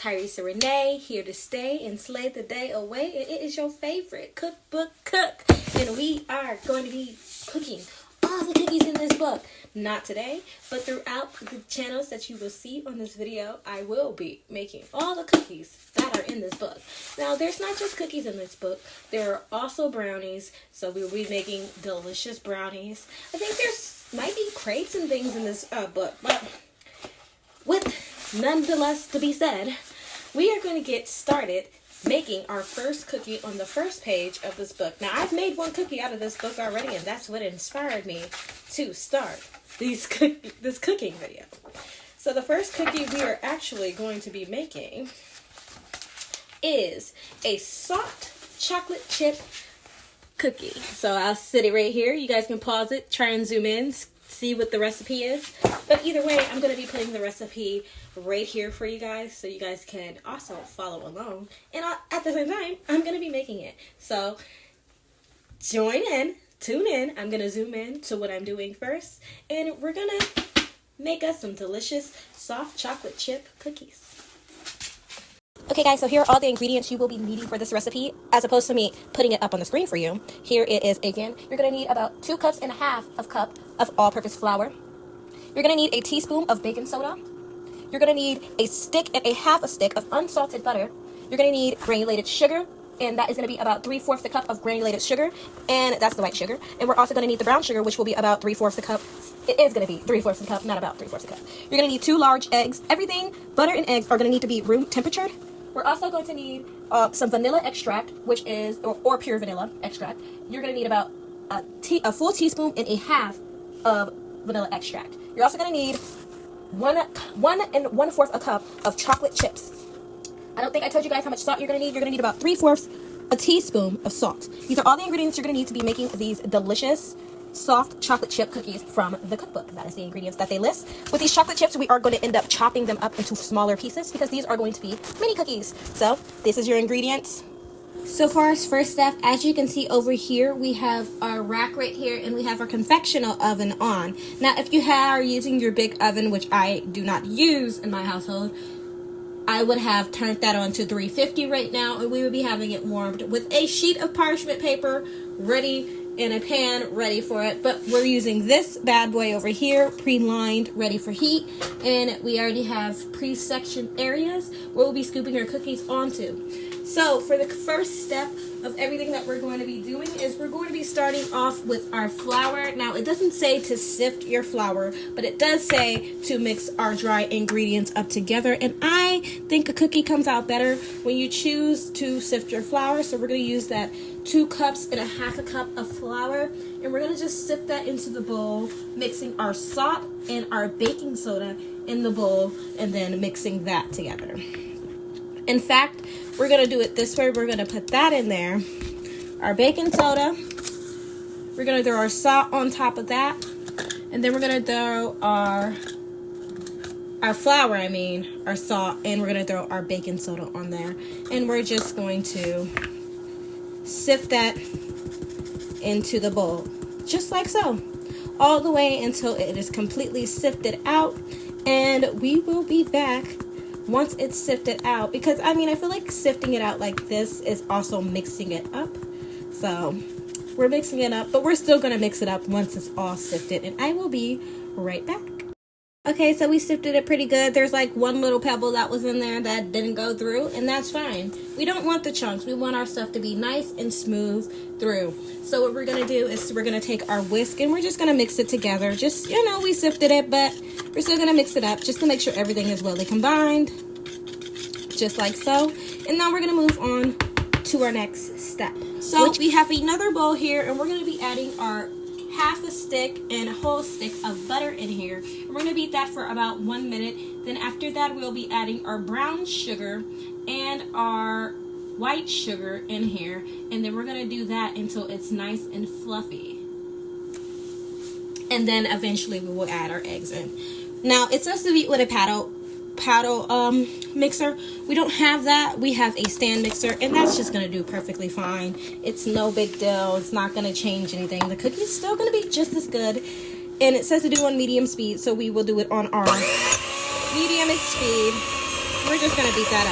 Tyresa Renee, here to stay and slay the day away. And it is your favorite cookbook cook. And we are going to be cooking all the cookies in this book. Not today, but throughout the channels that you will see on this video, I will be making all the cookies that are in this book. Now, there's not just cookies in this book. There are also brownies. So we will be making delicious brownies. I think there's might be crepes and things in this book, but with nonetheless to be said, we are going to get started making our first cookie on the first page of this book. Now, I've made one cookie out of this book already, and that's what inspired me to start this cooking video. So the first cookie we are actually going to be making is a soft chocolate chip cookie. So I'll sit it right here. You guys can pause it, try and zoom in, see what the recipe is. But either way, I'm going to be putting the recipe right here for you guys so you guys can also follow along. And at the same time, I'm going to be making it. So join in, tune in. I'm going to zoom in to what I'm doing first. And we're going to make us some delicious soft chocolate chip cookies. Okay guys, so here are all the ingredients you will be needing for this recipe, as opposed to me putting it up on the screen for you. Here it is again. You're going to need about 2 cups and a half of all-purpose flour. You're going to need a teaspoon of baking soda. You're going to need a stick and a half a stick of unsalted butter. You're going to need granulated sugar, and that is going to be about 3/4 the cup of granulated sugar, and that's the white sugar. And we're also going to need the brown sugar, which will be about 3/4 the cup. It is going to be 3/4 the cup, not about 3/4 the cup. You're going to need 2 large eggs. Everything, butter and eggs, are going to need to be room temperatured. We're also going to need some vanilla extract, which is, or pure vanilla extract. You're going to need about a full teaspoon and a half of vanilla extract. You're also going to need 1 1/4 a cup of chocolate chips. I don't think I told you guys how much salt you're going to need. You're going to need about 3/4 a teaspoon of salt. These are all the ingredients you're going to need to be making these delicious soft chocolate chip cookies from the cookbook. That is the ingredients that they list. With these chocolate chips, we are going to end up chopping them up into smaller pieces because these are going to be mini cookies. So this is your ingredients. So far as first step, as you can see over here, we have our rack right here, and we have our convectional oven on. Now, if you are using your big oven, which I do not use in my household, I would have turned that on to 350 right now, and we would be having it warmed with a sheet of parchment paper ready in a pan ready for it. But we're using this bad boy over here, pre-lined, ready for heat, and we already have pre-sectioned areas where we'll be scooping our cookies onto. So for the first step of everything that we're going to be doing is we're going to be starting off with our flour. Now, it doesn't say to sift your flour, but it does say to mix our dry ingredients up together. And I think a cookie comes out better when you choose to sift your flour. So we're going to use that 2 cups and a half a cup of flour. And we're going to just sift that into the bowl, mixing our salt and our baking soda in the bowl, and then mixing that together. In fact, we're going to do it this way. We're going to put that in there, our baking soda. We're going to throw our salt on top of that. And then we're going to throw our flour, our salt, and we're going to throw our baking soda on there. And we're just going to sift that into the bowl, just like so, all the way until it is completely sifted out. And we will be back once it's sifted out, because I feel like sifting it out like this is also mixing it up. So we're mixing it up, but we're still going to mix it up once it's all sifted, and I will be right back. Okay, so we sifted it pretty good. There's like one little pebble that was in there that didn't go through, and that's fine. We don't want the chunks. We want our stuff to be nice and smooth through. So what we're going to do is we're going to take our whisk, and we're just going to mix it together. Just, we sifted it, but we're still going to mix it up just to make sure everything is well combined, just like so. And now we're going to move on to our next step. So we have another bowl here, and we're going to be adding our half a stick and a whole stick of butter in here. And we're going to beat that for about 1 minute. Then after that, we'll be adding our brown sugar and our white sugar in here. And then we're going to do that until it's nice and fluffy. And then eventually we will add our eggs in. Now, it's supposed to be with a paddle mixer. We don't have that. We have a stand mixer, and that's just going to do perfectly fine. It's no big deal. It's not going to change anything. The cookie's still going to be just as good. And it says to do on medium speed, so we will do it on our medium speed. We're just gonna beat that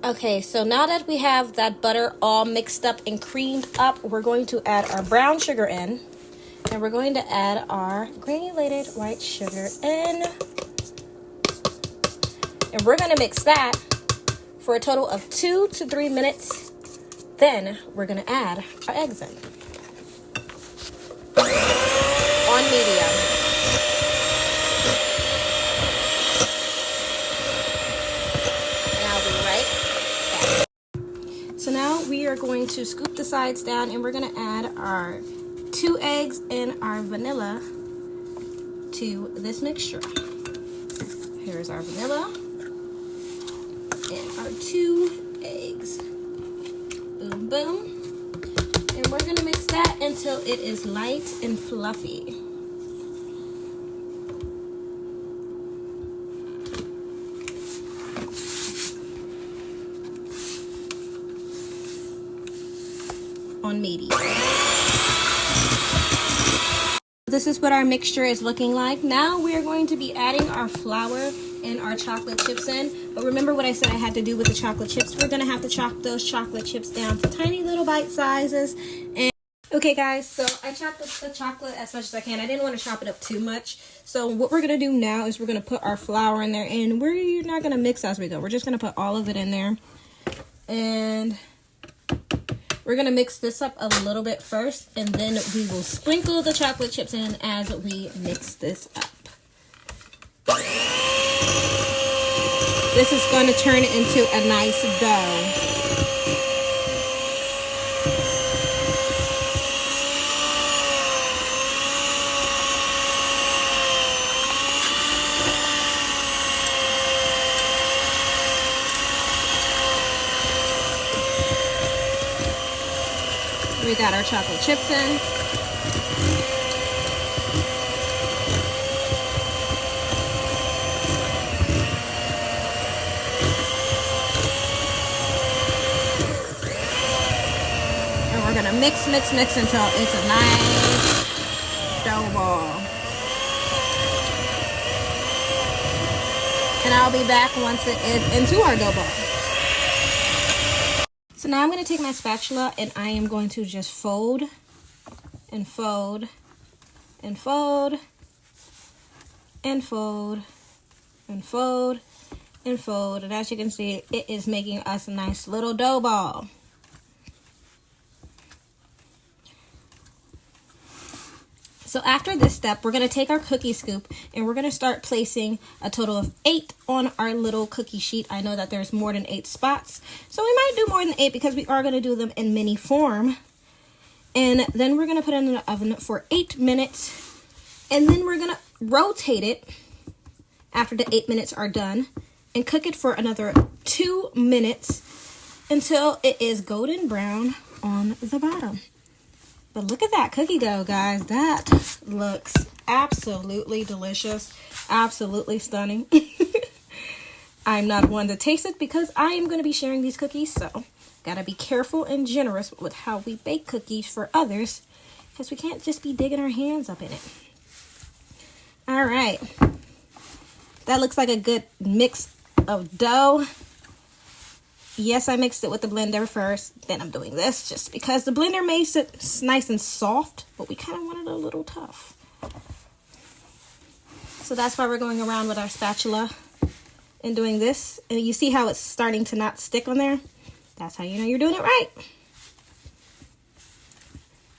up. Okay, so now that we have that butter all mixed up and creamed up, we're going to add our brown sugar in. And we're going to add our granulated white sugar in. And we're going to mix that for a total of 2 to 3 minutes. Then we're going to add our eggs in. On medium. And I'll be right back. So now we are going to scoop the sides down and we're going to add our 2 eggs and our vanilla to this mixture. Here's our vanilla and our 2 eggs. Boom, boom. And we're going to mix that until it is light and fluffy. On medium. This is what our mixture is looking like. Now we're going to be adding our flour and our chocolate chips in. But remember what I said I had to do with the chocolate chips. We're going to have to chop those chocolate chips down to tiny little bite sizes. And okay guys, so I chopped up the chocolate as much as I can. I didn't want to chop it up too much. So what we're going to do now is we're going to put our flour in there. And we're not going to mix as we go. We're just going to put all of it in there. And we're going to mix this up a little bit first, and then we will sprinkle the chocolate chips in as we mix this up. This is going to turn into a nice dough. We got our chocolate chips in. And we're gonna mix until it's a nice dough ball. And I'll be back once it is into our dough ball. So now I'm going to take my spatula and I am going to just fold and fold and fold and fold and fold and fold. And as you can see, it is making us a nice little dough ball. So after this step, we're going to take our cookie scoop and we're going to start placing a total of 8 on our little cookie sheet. I know that there's more than 8 spots, so we might do more than 8 because we are going to do them in mini form. And then we're going to put it in the oven for 8 minutes, and then we're going to rotate it after the 8 minutes are done and cook it for another 2 minutes until it is golden brown on the bottom. But look at that cookie dough, guys. That looks absolutely delicious. Absolutely stunning. I'm not one to taste it because I am going to be sharing these cookies. So, gotta be careful and generous with how we bake cookies for others, because we can't just be digging our hands up in it. All right. That looks like a good mix of dough. Yes, I mixed it with the blender first. Then I'm doing this just because the blender makes it nice and soft, but we kind of want it a little tough. So that's why we're going around with our spatula and doing this. And you see how it's starting to not stick on there? That's how you know you're doing it right.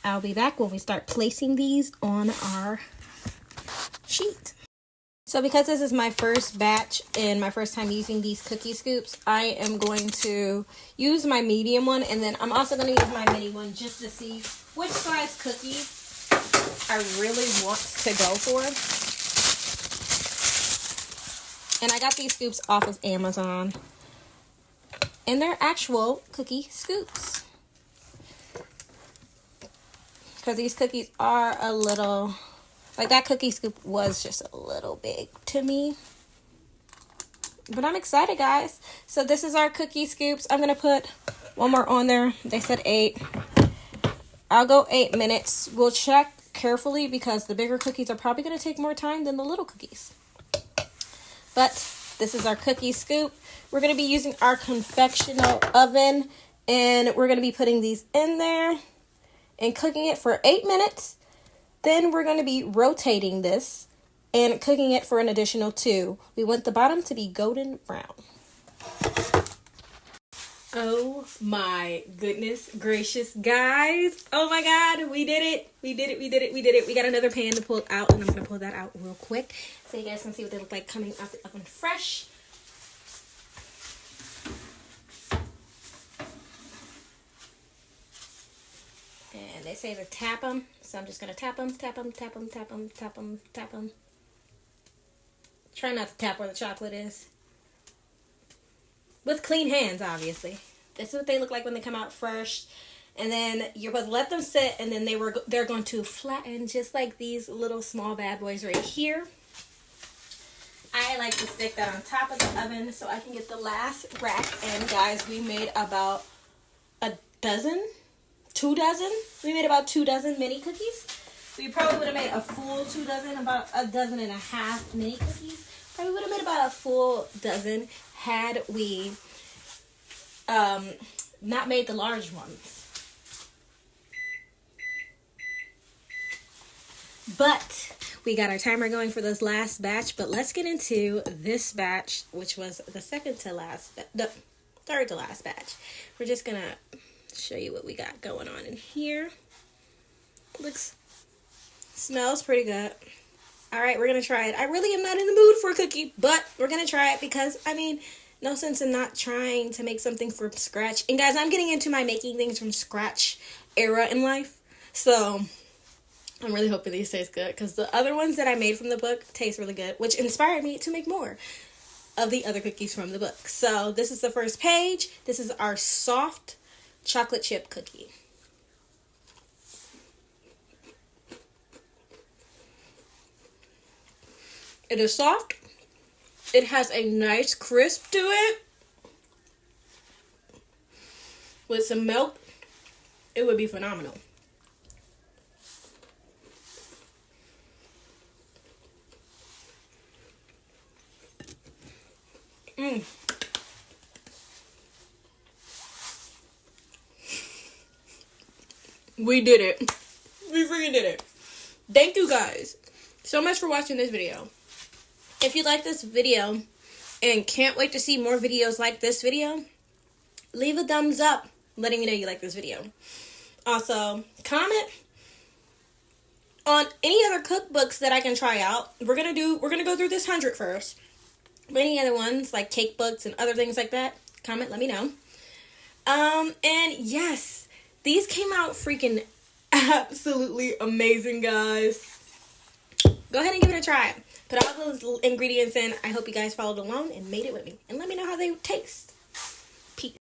I'll be back when we start placing these on our sheet. So because this is my first batch and my first time using these cookie scoops, I am going to use my medium one, and then I'm also going to use my mini one just to see which size cookie I really want to go for. And I got these scoops off of Amazon, and they're actual cookie scoops. Because these cookies are a little... like that cookie scoop was just a little big to me. But I'm excited, guys. So this is our cookie scoops. I'm going to put one more on there. They said 8. I'll go 8 minutes. We'll check carefully because the bigger cookies are probably going to take more time than the little cookies. But this is our cookie scoop. We're going to be using our confectional oven, and we're going to be putting these in there and cooking it for 8 minutes. Then we're going to be rotating this and cooking it for an additional 2. We want the bottom to be golden brown. Oh my goodness gracious, guys. Oh my God, we did it. We did it. We got another pan to pull out, and I'm going to pull that out real quick so you guys can see what they look like coming out the oven fresh. And they say to tap them, so I'm just going to tap them, tap them, tap them, tap them, tap them, tap them. Try not to tap where the chocolate is. With clean hands, obviously. This is what they look like when they come out fresh. And then you're supposed to let them sit, and then they're going to flatten just like these little small bad boys right here. I like to stick that on top of the oven so I can get the last rack. And guys, we made about a dozen, 2 dozen. We made about 2 dozen mini cookies. We probably would have made a full 2 dozen, about a dozen and a half mini cookies. Probably would have made about a full dozen had we not made the large ones. But we got our timer going for this last batch. But let's get into this batch, which was the second to last, the third to last batch. We're just gonna show you what we got going on in here. Smells pretty good. All right, we're gonna try it. I really am not in the mood for a cookie, but we're gonna try it because, I mean, no sense in not trying to make something from scratch. And guys, I'm getting into my making things from scratch era in life, so I'm really hoping these taste good because the other ones that I made from the book taste really good, which inspired me to make more of the other cookies from the book. So this is the first page. This is our soft chocolate chip cookie. It is soft. It has a nice crisp to it. With some milk, it would be phenomenal. We did it. We freaking did it. Thank you guys so much for watching this video. If you like this video and can't wait to see more videos like this video, leave a thumbs up letting me know you like this video. Also, comment on any other cookbooks that I can try out. We're gonna go through this 100 first. But any other ones like cake books and other things like that, comment, let me know. And yes, these came out freaking absolutely amazing, guys. Go ahead and give it a try. Put all those ingredients in. I hope you guys followed along and made it with me. And let me know how they taste.